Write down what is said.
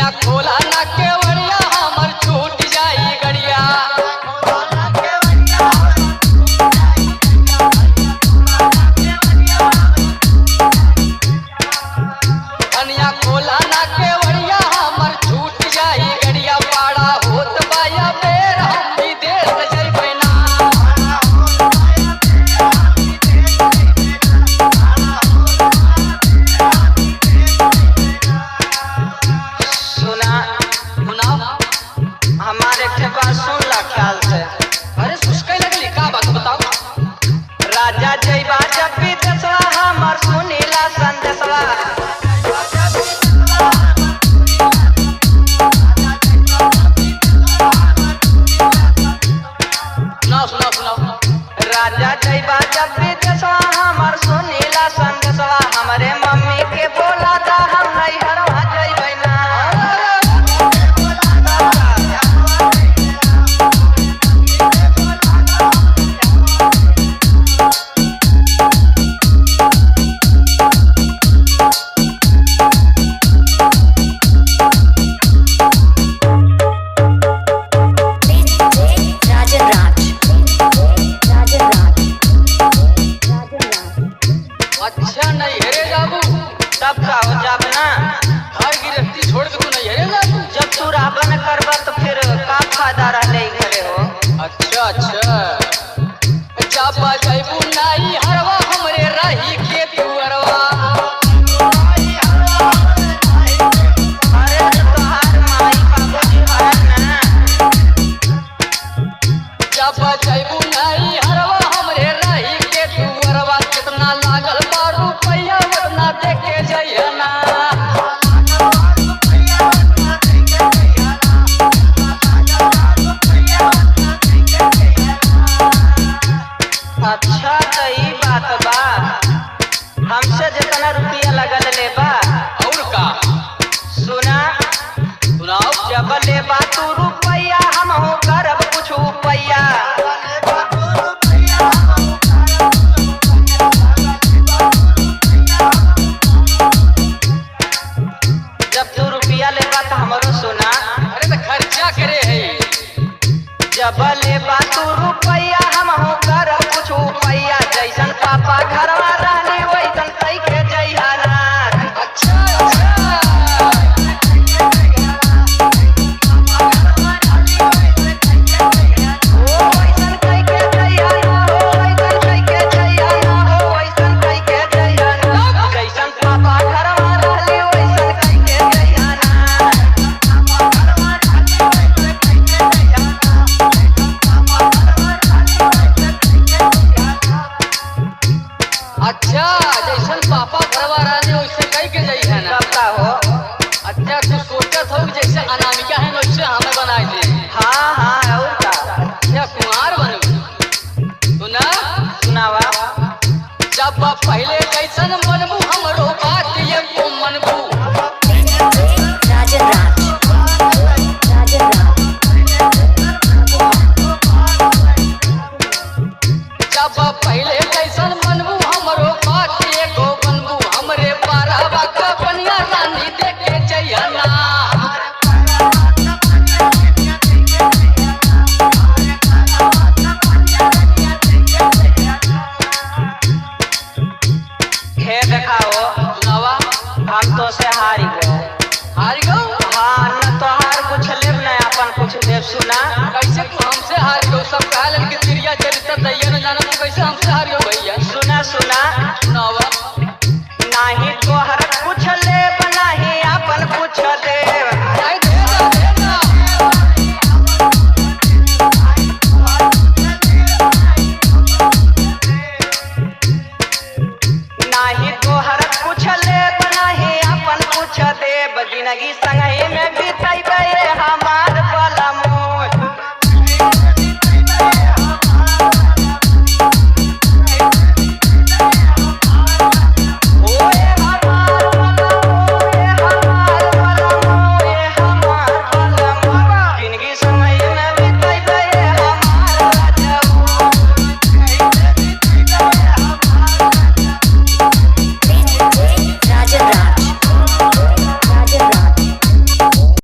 धनिया खोला ना केवड़िया हमर छूट जाई गड़िया। धनिया खोला ना केवड़िया हमर छूट जाई गड़िया। पाड़ा होत बाया बेर हम भी देश जइबै ना। हमारे के बात सुन ला ख्याल से। अरे सुस्कै लगली का बात बताओ। राजा जइबा जब भी दसवा हमर सुनीला संदेशवा। सुनाओ। राजा जइबा जब भी दसवा हमर सुनीला संदेशवा। हमरे मम्मी के बोला था हम नहीं हरवा जइबै ना। अच्छा नहीं हेरे जाबू तब का हो जाब ना। घर गिरफ्ती छोड़ के तू नहीं हेरे जाबू। जब तू रहबा न करबा तो फिर का फायदा रहले घरे हो। अच्छा जब जइबू नहीं हरवा हमरे रही के दुअरवा। अरे तोहार माई बाबूजी हरन ना। जब जइबू नहीं हरवा हमरे रही के दुअरवा। कितना लागल बा रुपैया उतना देके जइहे ना। अच्छा तो ई बात बा। हमसे जितना रुपया लगल लेबा और का सुनाओ। जब लेबा तू रुपया हम हो करब कुछ रुपया। जब तू रुपया लेबा तो हमरो सुना। अरे तो खर्चा करे है। जब लेबा तू रुपया हम हो करब कुछ रुपया। जैसन पापा घरवा रहनी वैसन तई के जइहा ना। अच्छा जैसन पापा घरवा रहने वैसे कई के जाई है ना। तब का हो। अच्छा तू सोचत हो जैसे अनामिका है वैसे हमें बनाई दे। हाँ और का। अच्छा कुमार बनू सुनावा। जब पहले कैसन बनबू हमरो बात ये को मनबू। जब पहले कैसन बनबू हमरो बात ये को बनबू। हमरे पारावा का बनिया रानी देके जइहा ना। हे देखाओ। सुनावा। हम तो से हारी गए। हार गो। हाँ न तोहार कुछ लेब न अपन कुछ देव। सुना कैसे तू हमसे हार गयो। सब कहलन कि चिड़िया चरित्र दैया न जाना तू कैसे हमसे हार गयो भैया। सुना सुनावा। नाही तोहर कुछ लेब नाही अपन कुछ देव। नहीं दे ना। नाही तोहर कुछ लेब नाही अपन कुछ देव। जिंदगी संगही में